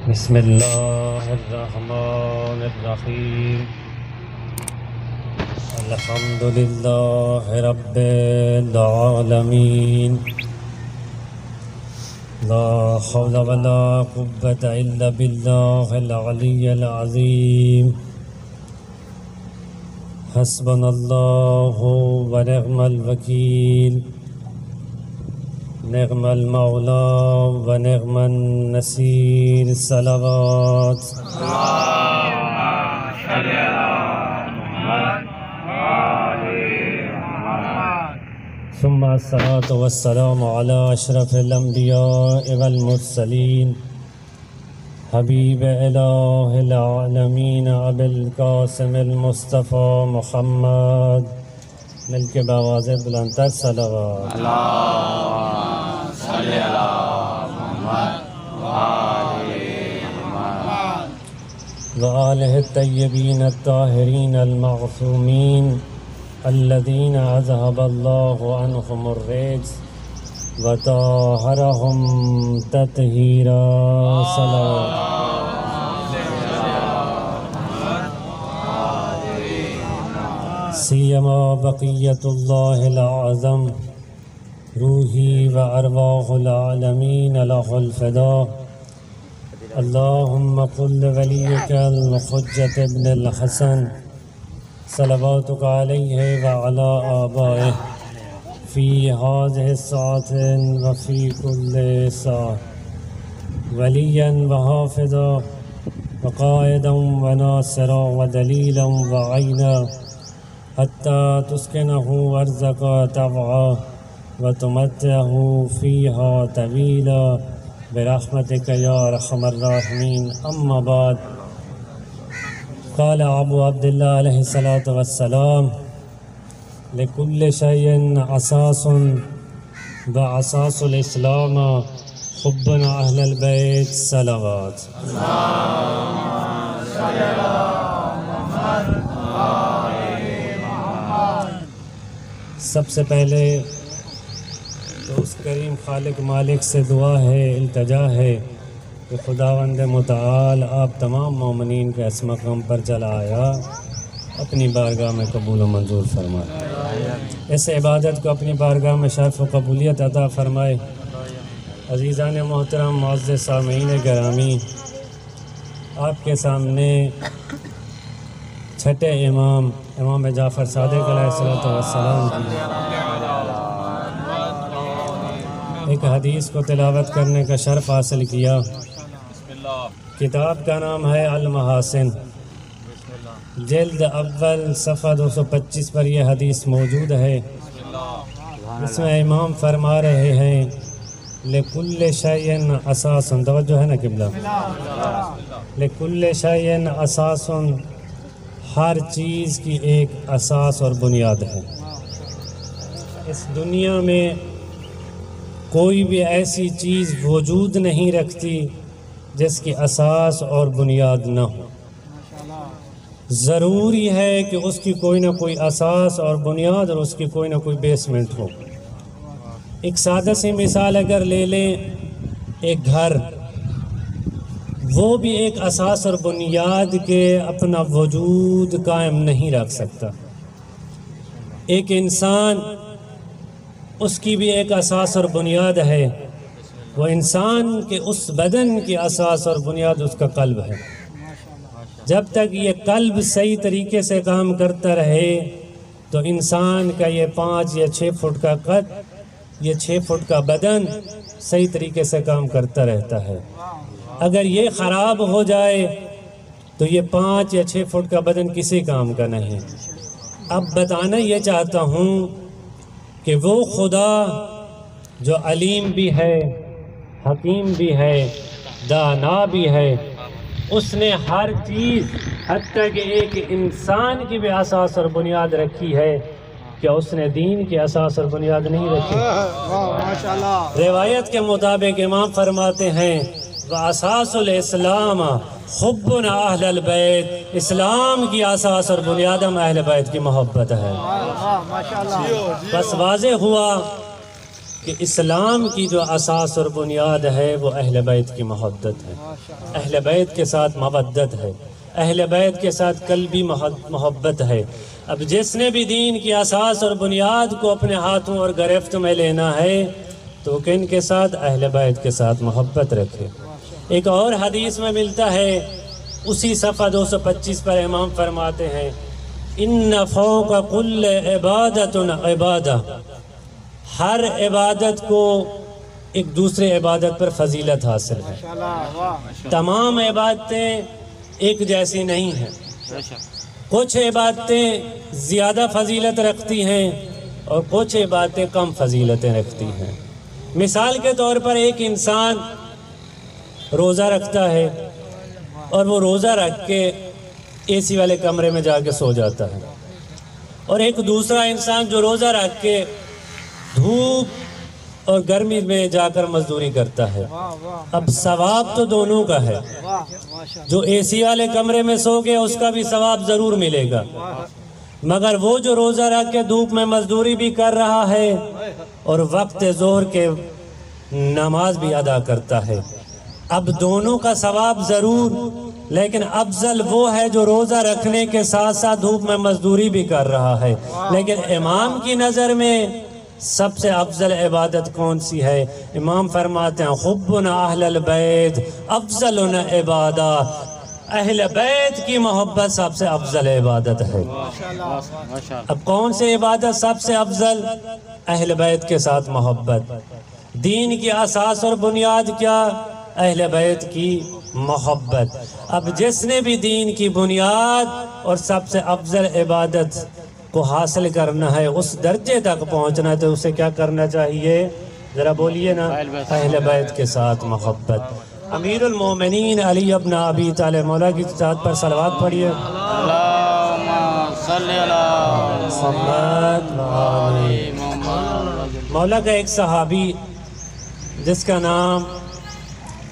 بسم اللہ الرحمن الرحیم الحمد للہ رب العالمین لا حول ولا قوة الا باللہ العلی العظیم حسبنا اللہ ونعم الوکیل نعم المولا ونعم النصير صلوات ثم الصلاة والسلام على أشرف الأنبياء والمرسلين حبيب إله العالمين أبي القاسم المصطفى محمد ملک باواز بلندتر صلوات وآلہ الطیبین الطاہرین المعصومین الذین اذهب اللہ عنہم الرجس وطہرہم تطہیرا صلوات سیما بقیت اللہ العظم روحی و ارواح العالمین لہ الفداء اللہم قل ولیک الحجۃ ابن الحسن صلواتک علیہ وعلی آبائہ فی ہذہ الساعة وفی کل ساعة ولیا وحافظا وقائدا وناصرا ودلیلا وعینا حتى تسكنه أرزك طوعا وتمتعه فيها طويلا برحمتك يا أرحم الراحمين أما بعد قال أبو عبد الله عليه الصلاة والسلام لكل شيء أساس وأساس الإسلام حبنا أهل البيت صلوات سب سے پہلے تو اس کریم خالق مالک سے دعا ہے، التجا ہے کہ خداوند متعال آپ تمام مومنین کے اس مقام پر چلا آیا اپنی بارگاہ میں قبول و منظور فرمائے، اس عبادت کو اپنی بارگاہ میں شرف و قبولیت عطا فرمائے۔ عزیزان محترم، معزز سامعین گرامی، آپ کے سامنے چھٹے امام جعفر صادق علیہ السلام کی ایک حدیث کو تلاوت کرنے کا شرف حاصل کیا۔ کتاب کا نام ہے المحاسن، جلد اول صفحہ 225 پر یہ حدیث موجود ہے۔ اس میں امام فرما رہے ہیں لِكُلِّ شَيْءٍ أَسَاسٌ، توجہ ہے نا قبلہ، لِكُلِّ شَيْءٍ أَسَاسٌ، ہر چیز کی ایک اساس اور بنیاد ہے۔ اس دنیا میں کوئی بھی ایسی چیز وجود نہیں رکھتی جس کی اساس اور بنیاد نہ ہو، ضروری ہے کہ اس کی کوئی نہ کوئی اساس اور بنیاد اور اس کی کوئی نہ کوئی بیسمنٹ ہو۔ ایک سادہ سی مثال اگر لے لیں، ایک گھر، وہ بھی ایک اساس اور بنیاد کے اپنا وجود قائم نہیں رکھ سکتا۔ ایک انسان، اس کی بھی ایک اساس اور بنیاد ہے، وہ انسان کے اس بدن کی اساس اور بنیاد اس کا قلب ہے۔ جب تک یہ قلب صحیح طریقے سے کام کرتا رہے تو انسان کا یہ 5 یا 6 فٹ کا قد، یہ 6 فٹ کا بدن صحیح طریقے سے کام کرتا رہتا ہے۔ اگر یہ خراب ہو جائے تو یہ 5 یا 6 فٹ کا بدن کسی کام کا نہیں۔ اب بتانا یہ چاہتا ہوں کہ وہ خدا جو علیم بھی ہے، حکیم بھی ہے، دانا بھی ہے، اس نے ہر چیز حتیٰ کہ ایک انسان کی بھی اساس اور بنیاد رکھی ہے، کیا اس نے دین کی اساس اور بنیاد نہیں رکھی؟ روایت کے مطابق امام فرماتے ہیں وَأَسَاسُ الْإِسْلَامَ حُبُّنَا أَهْلَ الْبَيْتِ، اسلام کی اساس اور بنیاد اہل بیت کی محبت ہے۔ بس واضح ہوا کہ اسلام کی جو اساس اور بنیاد ہے وہ اہل بیت کی محبت ہے، اہل بیت کے ساتھ مودت ہے، اہل بیت کے ساتھ قلبی محبت ہے۔ اب جس نے بھی دین کی اساس اور بنیاد کو اپنے ہاتھوں اور گرفت میں لینا ہے تو کن کے ساتھ؟ اہل بیت کے ساتھ محبت رکھے۔ ایک اور حدیث میں ملتا ہے، اسی صفحہ 225 پر امام فرماتے ہیں ان فوق کل عبادت عبادہ، ہر عبادت کو ایک دوسرے عبادت پر فضیلت حاصل ہے۔ تمام عبادتیں ایک جیسی نہیں ہیں، کچھ عبادتیں زیادہ فضیلت رکھتی ہیں اور کچھ عبادتیں کم فضیلتیں رکھتی ہیں۔ مثال کے طور پر ایک انسان روزہ رکھتا ہے اور وہ روزہ رکھ کے اے سی والے کمرے میں جا کے سو جاتا ہے، اور ایک دوسرا انسان جو روزہ رکھ کے دھوپ اور گرمی میں جا کر مزدوری کرتا ہے۔ اب ثواب تو دونوں کا ہے، جو اے سی والے کمرے میں سو گیا اس کا بھی ثواب ضرور ملے گا، مگر وہ جو روزہ رکھ کے دھوپ میں مزدوری بھی کر رہا ہے اور وقت ظہر کے نماز بھی ادا کرتا ہے، اب دونوں کا ثواب ضرور، لیکن افضل وہ ہے جو روزہ رکھنے کے ساتھ ساتھ دھوپ میں مزدوری بھی کر رہا ہے۔ لیکن امام کی نظر میں سب سے افضل عبادت کون سی ہے؟ امام فرماتے ہیں حبنا اہل البیت افضل عبادہ، اہل بیت کی محبت سب سے افضل عبادت ہے۔ اب کون سے عبادت سب سے افضل؟ اہل بیت کے ساتھ محبت۔ دین کی اساس اور بنیاد کیا؟ اہل بیت کی محبت۔ اب جس نے بھی دین کی بنیاد اور سب سے افضل عبادت کو حاصل کرنا ہے، اس درجے تک پہنچنا ہے، تو اسے کیا کرنا چاہیے؟ ذرا بولیے نا، اہل بیت کے ساتھ محبت۔ امیر المومنین علی ابن ابی طالب مولا کی ذات پر صلوات پڑھیے۔ اللہم صلی علی محمد۔ مولا کا ایک صحابی جس کا نام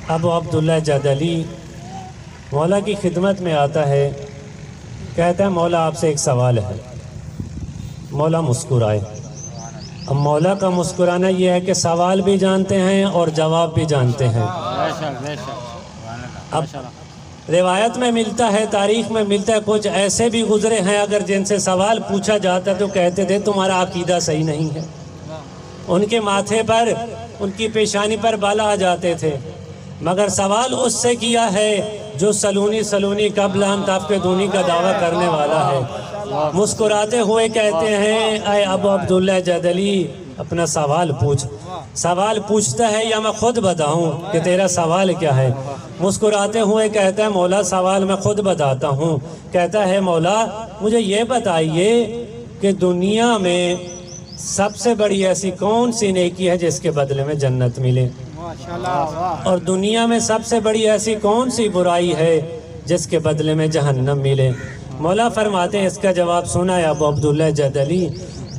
ابو عبداللہ جدلی مولا کی خدمت میں آتا ہے، کہتا ہے مولا آپ سے ایک سوال ہے۔ مولا مسکرائے۔ اب مولا کا مسکرانا یہ ہے کہ سوال بھی جانتے ہیں اور جواب بھی جانتے ہیں۔ اب روایت میں ملتا ہے، تاریخ میں ملتا ہے، کچھ ایسے بھی گزرے ہیں اگر جن سے سوال پوچھا جاتا تو کہتے تھے تمہارا عقیدہ صحیح نہیں ہے۔ ان کے ماتھے پر، ان کی پیشانی پر بال آ جاتے تھے، مگر سوال اس سے کیا ہے جو سلونی سلونی قبل ان تفقدونی کا دعویٰ کرنے والا ہے۔ مسکراتے ہوئے کہتے ہیں اے ابو عبداللہ جدلی اپنا سوال پوچھ۔ سوال پوچھتا ہے یا میں خود بتاؤں کہ تیرا سوال کیا ہے؟ مسکراتے ہوئے کہتا ہے مولا سوال میں خود بتاتا ہوں۔ کہتا ہے مولا مجھے یہ بتائیے کہ دنیا میں سب سے بڑی ایسی کون سی نیکی ہے جس کے بدلے میں جنت ملے، اور دنیا میں سب سے بڑی ایسی کون سی برائی ہے جس کے بدلے میں جہنم ملے؟ مولا فرماتے ہیں اس کا جواب سنا ہے ابو عبداللہ جدلی،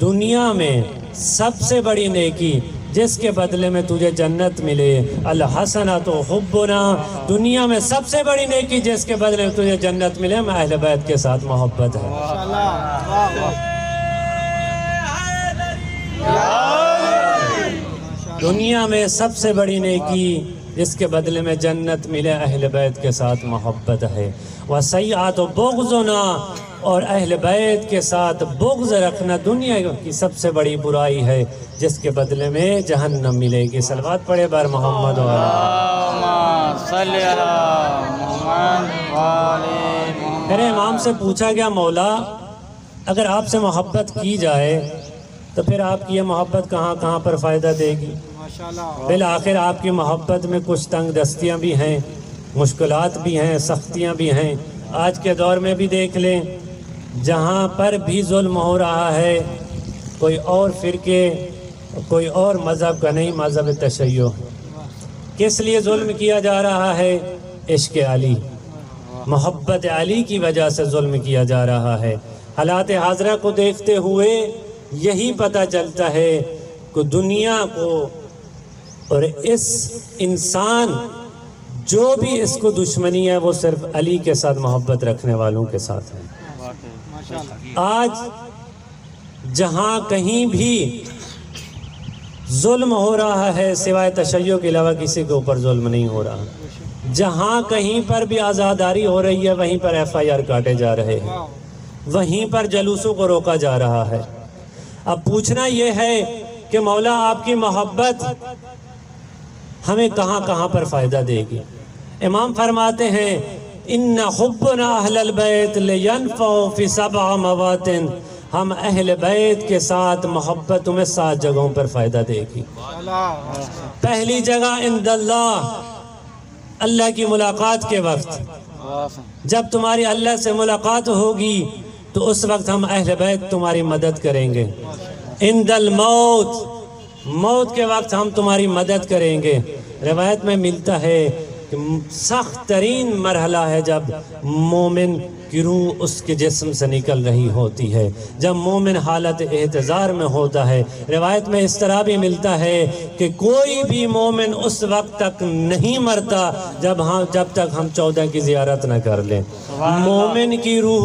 دنیا میں سب سے بڑی نیکی جس کے بدلے میں تجھے جنت ملے الحسنۃ حبنا، دنیا میں سب سے بڑی نیکی جس کے بدلے میں تجھے جنت ملے میں اہل بیت کے ساتھ محبت ہے۔ دنیا میں سب سے بڑی نیکی جس کے بدلے میں جنت ملے اہل بیت کے ساتھ محبت ہے۔ وَسَیِّئَاتُ بُغْضُنَا، اور اہل بیت کے ساتھ بغض رکھنا دنیا کی سب سے بڑی برائی ہے جس کے بدلے میں جہنم ملے گی۔ صلوات پڑھے بر محمد و صلی علی محمد۔ میرے امام سے پوچھا گیا مولا اگر آپ سے محبت کی جائے تو پھر آپ کی یہ محبت کہاں کہاں پر فائدہ دے گی؟ بالآخر آپ کی محبت میں کچھ تنگ دستیاں بھی ہیں، مشکلات بھی ہیں، سختیاں بھی ہیں۔ آج کے دور میں بھی دیکھ لیں، جہاں پر بھی ظلم ہو رہا ہے، کوئی اور فرقے، کوئی اور مذہب کا نہیں، مذہب تشیع۔ کس لیے ظلم کیا جا رہا ہے؟ عشق علی، محبت علی کی وجہ سے ظلم کیا جا رہا ہے۔ حالات حاضرہ کو دیکھتے ہوئے یہی پتہ چلتا ہے کہ دنیا کو اور اس انسان جو بھی اس کو دشمنی ہے وہ صرف علی کے ساتھ محبت رکھنے والوں کے ساتھ ہے۔ آج جہاں کہیں بھی ظلم ہو رہا ہے، سوائے تشیع کے علاوہ کسی کے اوپر ظلم نہیں ہو رہا۔ جہاں کہیں پر بھی آزاداری ہو رہی ہے وہیں پر FIR کاٹے جا رہے ہیں، وہیں پر جلوسوں کو روکا جا رہا ہے۔ اب پوچھنا یہ ہے کہ مولا آپ کی محبت ہمیں کہاں کہاں پر فائدہ دے گی؟ امام فرماتے ہیں ان حبنا اہل البیت لینفع فی 7 مواطن، ہم اہل بیت کے ساتھ محبت تمہیں 7 جگہوں پر فائدہ دے گی۔ پہلی جگہ عند اللہ، اللہ کی ملاقات کے وقت، جب تمہاری اللہ سے ملاقات ہوگی تو اس وقت ہم اہل بیت تمہاری مدد کریں گے۔ عند الموت، موت کے وقت ہم تمہاری مدد کریں گے۔ روایت میں ملتا ہے کہ سخت ترین مرحلہ ہے جب مومن کی روح اس کے جسم سے نکل رہی ہوتی ہے، جب مومن حالت احتضار میں ہوتا ہے۔ روایت میں اس طرح بھی ملتا ہے کہ کوئی بھی مومن اس وقت تک نہیں مرتا جب تک ہم 14 کی زیارت نہ کر لیں۔ مومن کی روح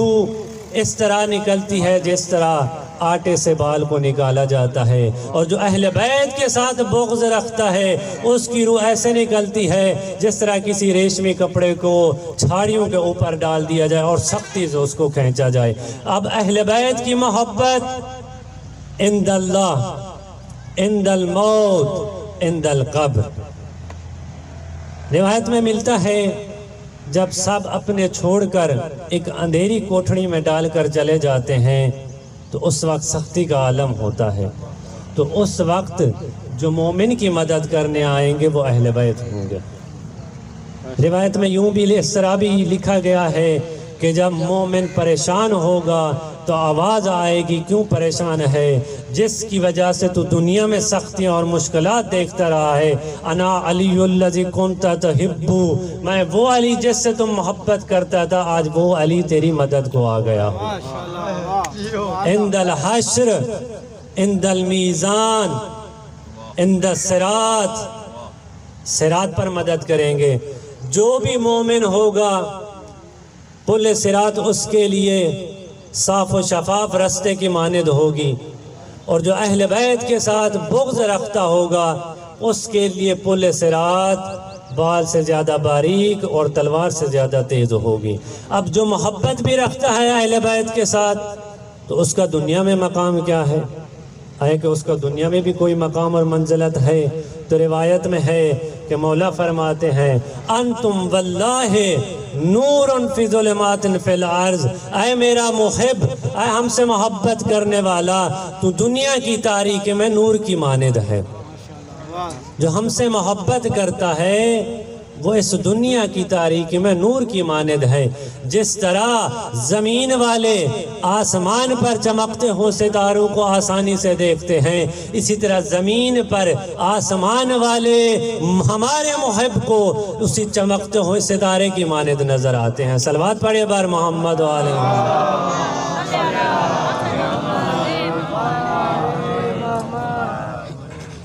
اس طرح نکلتی ہے جس طرح آٹے سے بال کو نکالا جاتا ہے، اور جو اہل بیت کے ساتھ بغض رکھتا ہے اس کی روح ایسے نکلتی ہے جس طرح کسی ریشمی کپڑے کو چھاڑیوں کے اوپر ڈال دیا جائے اور سختی سے اس کو کھینچا جائے۔ اب اہل بیت کی محبت عند اللہ، عند الموت، عند القبر۔ روایت میں ملتا ہے جب سب اپنے چھوڑ کر ایک اندھیری کوٹھڑی میں ڈال کر چلے جاتے ہیں تو اس وقت سختی کا عالم ہوتا ہے، تو اس وقت جو مومن کی مدد کرنے آئیں گے وہ اہل بیت ہوں گے۔ روایت میں یوں بھی اس طرح بھی لکھا گیا ہے کہ جب مومن پریشان ہوگا تو آواز آئے گی، کیوں پریشان ہے؟ جس کی وجہ سے تو دنیا میں سختیاں اور مشکلات دیکھتا رہا ہے۔ انا علی الذی کنت تحب، میں وہ علی جس سے تم محبت کرتا تھا، آج وہ علی تیری مدد کو آ گیا ہوں۔ عند الحشر، عند المیزان، عند الصراط، صراط پر مدد کریں گے۔ جو بھی مومن ہوگا پل صراط اس کے لیے صاف و شفاف رستے کی مانند ہوگی، اور جو اہل بیت کے ساتھ بغض رکھتا ہوگا اس کے لیے پل صراط بال سے زیادہ باریک اور تلوار سے زیادہ تیز ہوگی۔ اب جو محبت بھی رکھتا ہے اہل بیت کے ساتھ تو اس کا دنیا میں مقام کیا ہے؟ کہ اس کا دنیا میں بھی کوئی مقام اور منزلت ہے؟ تو روایت میں ہے کہ مولا فرماتے ہیں انتم واللہ نور فی ظلمات فی الارض، اے میرا محب، اے ہم سے محبت کرنے والا، تو دنیا کی تاریکی میں نور کی مانند ہے۔ جو ہم سے محبت کرتا ہے وہ اس دنیا کی تاریکی میں نور کی مانند ہے۔ جس طرح زمین والے آسمان پر چمکتے ہوں ستاروں کو آسانی سے دیکھتے ہیں، اسی طرح زمین پر آسمان والے ہمارے محب کو اسی چمکتے ہوئے ستارے کی مانند نظر آتے ہیں۔ صلوات پڑھے بار محمد و آل محمد۔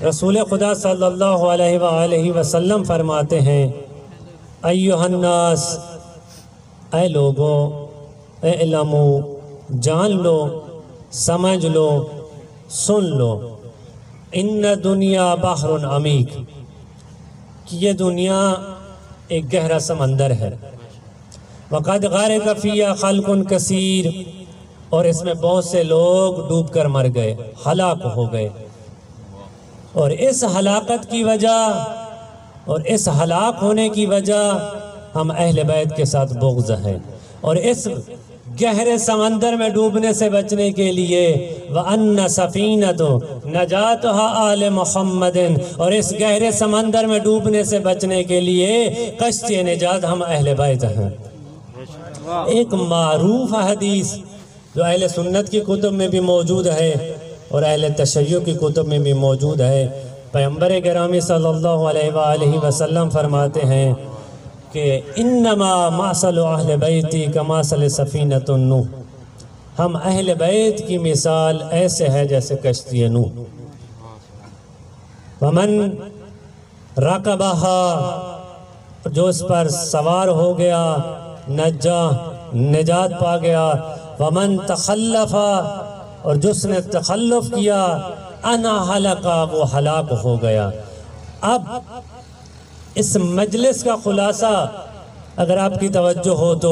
رسول خدا صلی اللہ علیہ وآلہ وسلم فرماتے ہیں ایھا الناس، اے لوگوں، اے علمو، جان لو، سمجھ لو، سن لو، ان دنیا بحر عمیق، کہ یہ دنیا ایک گہرا سمندر ہے۔ وقد غرق فیہا خلق کثیر، اور اس میں بہت سے لوگ ڈوب کر مر گئے، ہلاک ہو گئے، اور اس ہلاکت کی وجہ اور اس ہلاک ہونے کی وجہ ہم اہل بیت کے ساتھ بغض ہے۔ اور اس گہرے سمندر میں ڈوبنے سے بچنے کے لیے وَأَنَّ سَفِينَةُ نَجَاتُهَا آلِ مُحَمَّدٍ، اور اس گہرے سمندر میں ڈوبنے سے بچنے کے لیے کشتی نجات ہم اہل بیت ہیں۔ ایک معروف حدیث جو اہل سنت کی کتب میں بھی موجود ہے اور اہل تشیع کی کتب میں بھی موجود ہے، پیغمبر گرامی صلی اللہ علیہ وآلہ وسلم فرماتے ہیں کہ انما مثل اہل بیتی کمثل سفینۃ نوح، ہم اہل بیت کی مثال ایسے ہے جیسے کشتی نوح۔ ومن رکبہا، جو اس پر سوار ہو گیا نجا، نجات پا گیا۔ ومن تخلفا، اور جس نے تخلف کیا انا حلقہ، وہ ہلاک ہو گیا۔ اب اس مجلس کا خلاصہ اگر آپ کی توجہ ہو تو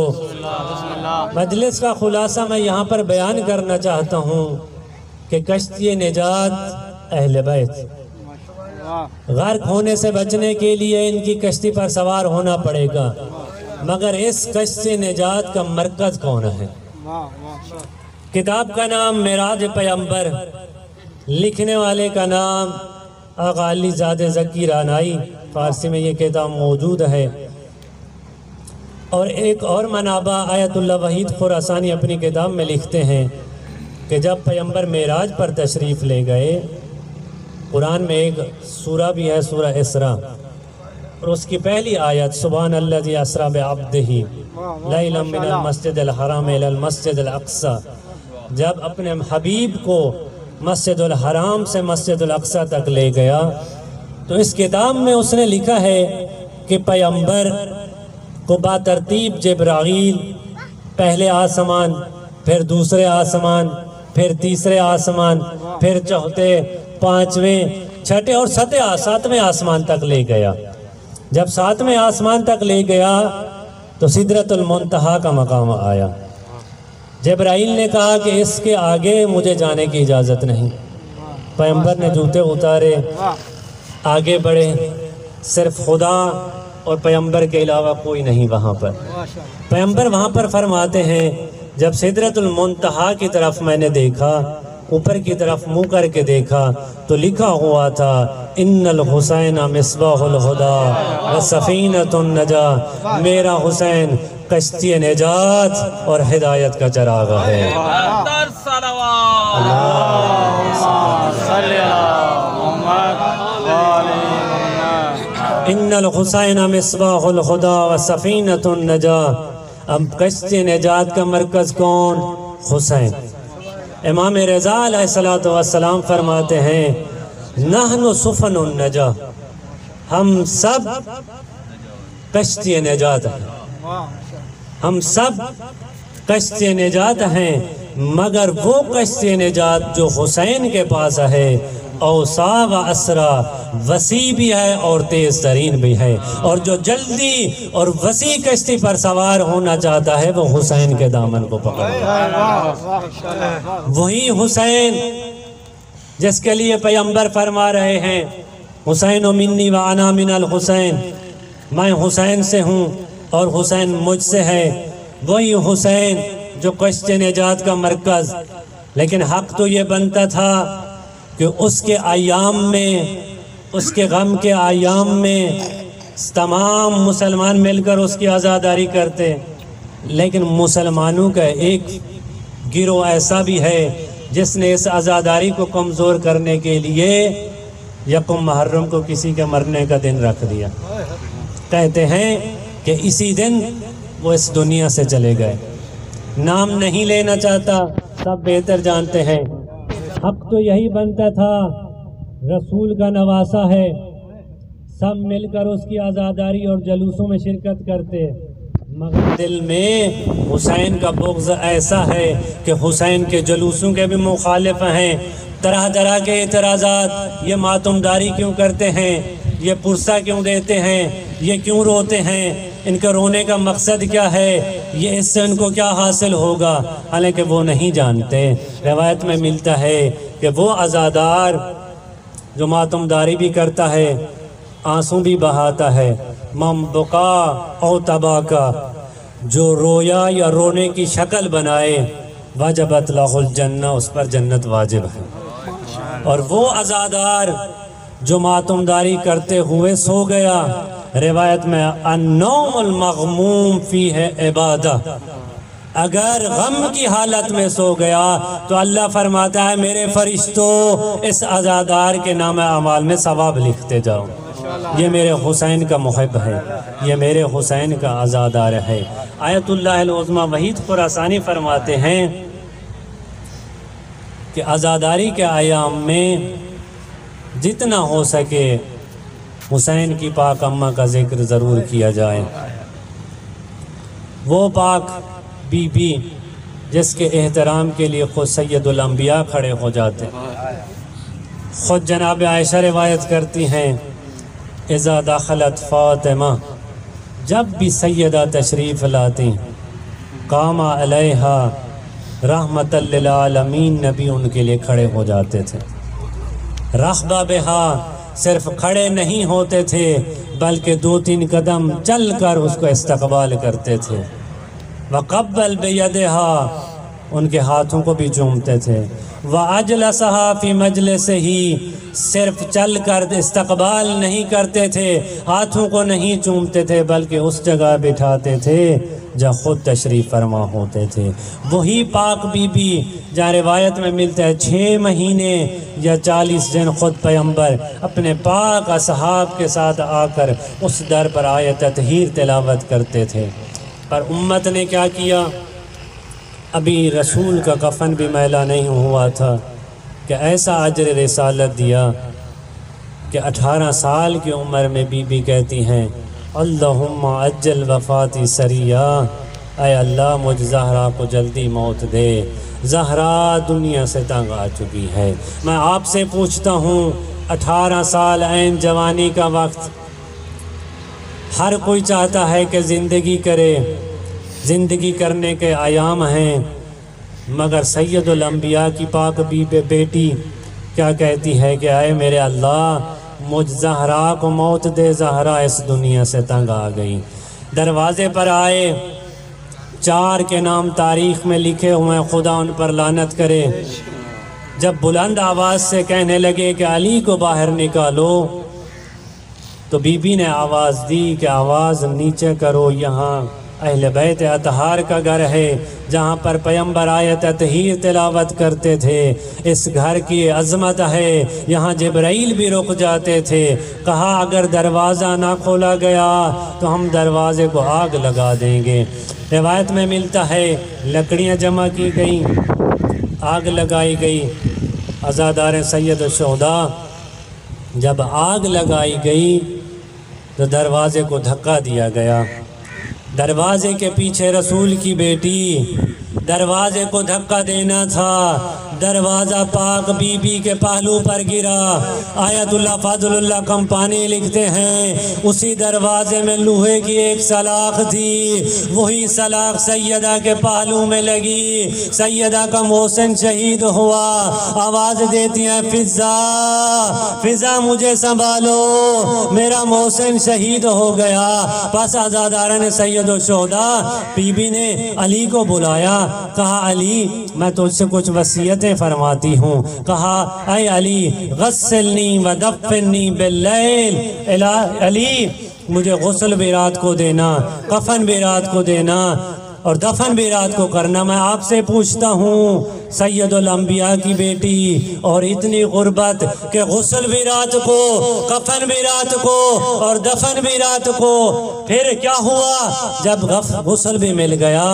مجلس کا خلاصہ میں یہاں پر بیان کرنا چاہتا ہوں کہ کشتی نجات اہل بیت، غرق ہونے سے بچنے کے لیے ان کی کشتی پر سوار ہونا پڑے گا، مگر اس کشتی نجات کا مرکز کون ہے؟ کتاب کا نام معراج پیغمبر، لکھنے والے کا نام آقا علی زادہ ذکی رانائی، فارسی میں یہ کتاب موجود ہے۔ اور ایک اور منابع آیت اللہ وحید خراسانی اپنی کتاب میں لکھتے ہیں کہ جب پیغمبر معراج پر تشریف لے گئے، قرآن میں ایک سورہ بھی ہے، سورہ اسراء، اور اس کی پہلی آیت سبحان الذی اسریٰ بعبدہ لیلا من المسجد الحرام الی المسجد الاقصی، جب اپنے حبیب کو مسجد الحرام سے مسجد الاقصی تک لے گیا تو اس کتاب میں اس نے لکھا ہے کہ پیغمبر کو باترتیب جبرائیل پہلے آسمان، پھر دوسرے آسمان، پھر تیسرے آسمان، پھر چوتھے، پانچویں، چھٹے اور ساتویں آسمان تک لے گیا۔ جب ساتویں آسمان تک لے گیا تو سدرۃ المنتہا کا مقام آیا۔ جبرائیل نے کہا کہ اس کے آگے مجھے جانے کی اجازت نہیں۔ پیغمبر نے جوتے اتارے، آگے بڑھے، صرف خدا اور پیغمبر کے علاوہ کوئی نہیں وہاں پر۔ پیغمبر وہاں پر فرماتے ہیں جب سدرۃ المنتہا کی طرف میں نے دیکھا، اوپر کی طرف منہ کر کے دیکھا تو لکھا ہوا تھا ان الحسین مصباح الہدی و سفینۃ النجاۃ، میرا حسین کشتی نجات اور ہدایت کا چراغ ہے۔ ان الحسین مصباح الہدی و سفینۃ النجاۃ، اب کشتی نجات کا مرکز کون؟ حسین۔ امام رضا علیہ السلام فرماتے ہیں نحن سفن النجاہ، ہم سب کشتی نجات ہیں، ہم سب کشتی نجات ہیں، مگر وہ کشتی نجات جو حسین کے پاس ہے اوسع و اسرا، وسیع بھی ہے اور تیز ترین بھی ہے، اور جو جلدی اور وسیع کشتی پر سوار ہونا چاہتا ہے وہ حسین کے دامن کو پکڑ۔ وہی حسین جس کے لیے پیغمبر فرما رہے ہیں حسین منی و انا من الحسین، میں حسین سے ہوں اور حسین مجھ سے ہے، وہی حسین جو کشتی نجات کا مرکز۔ لیکن حق تو یہ بنتا تھا کہ اس کے ایام میں، اس کے غم کے ایام میں تمام مسلمان مل کر اس کی عزاداری کرتے، لیکن مسلمانوں کا ایک گروہ ایسا بھی ہے جس نے اس عزاداری کو کمزور کرنے کے لیے یکم محرم کو کسی کے مرنے کا دن رکھ دیا۔ کہتے ہیں کہ اسی دن وہ اس دنیا سے چلے گئے۔ نام نہیں لینا چاہتا، سب بہتر جانتے ہیں۔ حق تو یہی بنتا تھا، رسول کا نواسہ ہے، سب مل کر اس کی عزاداری اور جلوسوں میں شرکت کرتے، مگر دل میں حسین کا بغض ایسا ہے کہ حسین کے جلوسوں کے بھی مخالف ہیں۔ طرح طرح کے اعتراضات، یہ ماتم داری کیوں کرتے ہیں، یہ پرسہ کیوں دیتے ہیں، یہ کیوں روتے ہیں، ان کے رونے کا مقصد کیا ہے، یہ اس سے ان کو کیا حاصل ہوگا، حالانکہ وہ نہیں جانتے۔ روایت میں ملتا ہے کہ وہ عزادار جو ماتم داری بھی کرتا ہے، آنسوں بھی بہاتا ہے، من بکا او تباکا، جو رویا یا رونے کی شکل بنائے وجبت لہ الجنہ، اس پر جنت واجب ہے۔ اور وہ عزادار جو ماتم داری کرتے ہوئے سو گیا، روایت میں النوم المغموم فیہ عبادہ، اگر غم کی حالت میں سو گیا تو اللہ فرماتا ہے میرے فرشتوں اس عزادار کے نام اعمال میں ثواب لکھتے جاؤ، یہ میرے حسین کا محب ہے، یہ میرے حسین کا عزادار ہے۔ آیت اللہ العظمیٰ وحید خراسانی فرماتے ہیں کہ عزاداری کے ایام میں جتنا ہو سکے حسین کی پاک اماں کا ذکر ضرور کیا جائے۔ وہ پاک بی بی جس کے احترام کے لیے خود سید الانبیاء کھڑے ہو جاتے، خود جناب عائشہ روایت کرتی ہیں اذا دخلت فاطمہ، جب بھی سیدہ تشریف لاتی قام علیہا رحمت للعالمین، نبی ان کے لیے کھڑے ہو جاتے تھے۔ رغبہ بہا، صرف کھڑے نہیں ہوتے تھے بلکہ 2-3 قدم چل کر اس کو استقبال کرتے تھے۔ وقبل بیدہا، ان کے ہاتھوں کو بھی چومتے تھے۔ وَأَجْلَسَهَا فِي مَجْلِسِهِ، صرف چل کر استقبال نہیں کرتے تھے، ہاتھوں کو نہیں چومتے تھے بلکہ اس جگہ بٹھاتے تھے جہاں خود تشریف فرما ہوتے تھے۔ وہی پاک بی بی جہاں روایت میں ملتا ہے 6 مہینے یا 40 دن خود پیغمبر اپنے پاک اصحاب کے ساتھ آ کر اس در پر آیت تطہیر تلاوت کرتے تھے۔ پر امت نے کیا کیا؟ ابھی رسول کا کفن بھی میلا نہیں ہوا تھا کہ ایسا اجر رسالت دیا کہ 18 سال کی عمر میں بی بی کہتی ہیں اللہم عجل وفاتی سریہ، اے اللہ مجھ زہرا کو جلدی موت دے، زہرا دنیا سے تنگ آ چکی ہے۔ میں آپ سے پوچھتا ہوں 18 سال عین جوانی کا وقت، ہر کوئی چاہتا ہے کہ زندگی کرے، زندگی کرنے کے ایام ہیں، مگر سید الانبیاء کی پاک بیٹی کیا کہتی ہے کہ اے میرے اللہ مجھ زہرا کو موت دے، زہرا اس دنیا سے تنگ آ گئی۔ دروازے پر آئے، 4 کے نام تاریخ میں لکھے ہوئے، خدا ان پر لعنت کرے۔ جب بلند آواز سے کہنے لگے کہ علی کو باہر نکالو تو بی بی نے آواز دی کہ آواز نیچے کرو، یہاں اہل بیت اطہار کا گھر ہے جہاں پر پیغمبر آیت تطہیر تلاوت کرتے تھے، اس گھر کی عظمت ہے، یہاں جبرائیل بھی رک جاتے تھے۔ کہا اگر دروازہ نہ کھولا گیا تو ہم دروازے کو آگ لگا دیں گے۔ روایت میں ملتا ہے لکڑیاں جمع کی گئیں، آگ لگائی گئی۔ عزادار سید الشہداء جب آگ لگائی گئی تو دروازے کو دھکا دیا گیا۔ دروازے کے پیچھے رسول کی بیٹی، دروازے کو دھکا دینا تھا، دروازہ پاک بی بی کے پہلو پر گرا۔ آیت اللہ فضل اللہ کمپانی لکھتے ہیں اسی دروازے میں لوہے کی ایک سلاخ تھی، وہی سلاخ سیدہ کے پہلو میں لگی، سیدہ کا محسن شہید ہوا۔ آواز دیتی ہیں فضا فضا مجھے سنبھالو، میرا محسن شہید ہو گیا۔ پس عزادارن سید الشہداء بی بی نے علی کو بلایا، کہا علی میں تجھ سے کچھ وصیتیں فرماتی ہوں۔ کہا اے علی غسلنی ودفنی باللیل، علی مجھے غسل بھی رات کو دینا، کفن بھی رات کو دینا اور دفن بھی رات کو کرنا۔ میں آپ سے پوچھتا ہوں سید الانبیاء کی بیٹی اور اتنی غربت کہ غسل بھی رات کو، کفن بھی رات کو اور دفن بھی رات کو۔ پھر کیا ہوا جب غسل بھی مل گیا،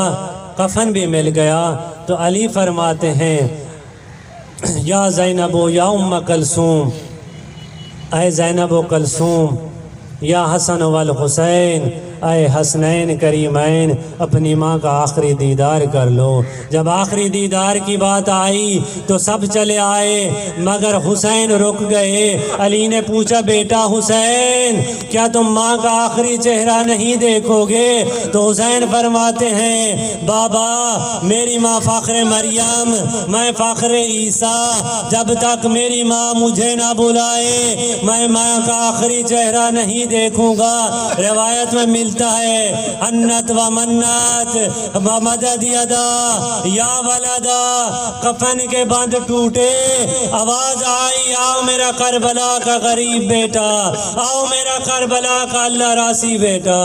کفن بھی مل گیا تو علی فرماتے ہیں یا زینب یا ام کلثوم، اے زینب و کلثوم، یا حسن والحسین، اے حسنین کریمین، اپنی ماں کا آخری دیدار کر لو۔ جب آخری دیدار کی بات آئی تو سب چلے آئے مگر حسین رک گئے۔ علی نے پوچھا بیٹا حسین کیا تم ماں کا آخری چہرہ نہیں دیکھو گے؟ تو حسین فرماتے ہیں بابا میری ماں فخر مریم، میں فخر عیسیٰ، جب تک میری ماں مجھے نہ بلائے میں ماں کا آخری چہرہ نہیں دیکھوں گا۔ روایت میں ملتا ہے انت و منت و مدد یدا یا ولدا، کفن کے بند ٹوٹے، آواز آئی آؤ میرا کربلا کا غریب بیٹا، آؤ میرا کربلا کا اللہ راسی بیٹا۔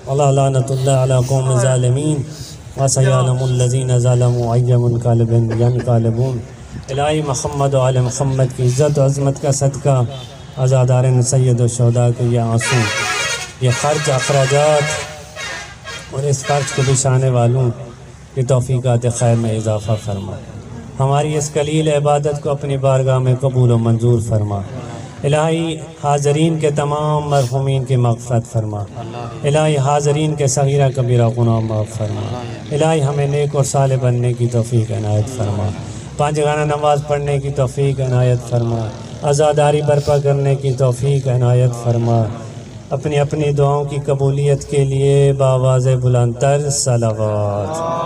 اللہ لعنت اللہ علی قوم ظالمین وسیعلم الذین ظلموا ای منقلب ینقلبون۔ الہی محمد و آل محمد کی عزت و عظمت کا صدقہ عزادارن سید الشہداء کے یہ آنسو، یہ خرچ اخراجات اور اس خرچ کو بچھانے والوں کی توفیقات خیر میں اضافہ فرما۔ ہماری اس قلیل عبادت کو اپنی بارگاہ میں قبول و منظور فرما۔ الہی حاضرین کے تمام مرحومین کی مغفرت فرما۔ الہی حاضرین کے صغیرہ کبیرہ گناہ معاف فرما۔ الہی ہمیں نیک اور صالح بننے کی توفیق عنایت فرما، 5 گانا نماز پڑھنے کی توفیق عنایت فرما۔ عزاداری برپا کرنے کی توفیق عنایت فرما۔ اپنی اپنی دعاؤں کی قبولیت کے لیے بآواز بلند تر صلوات۔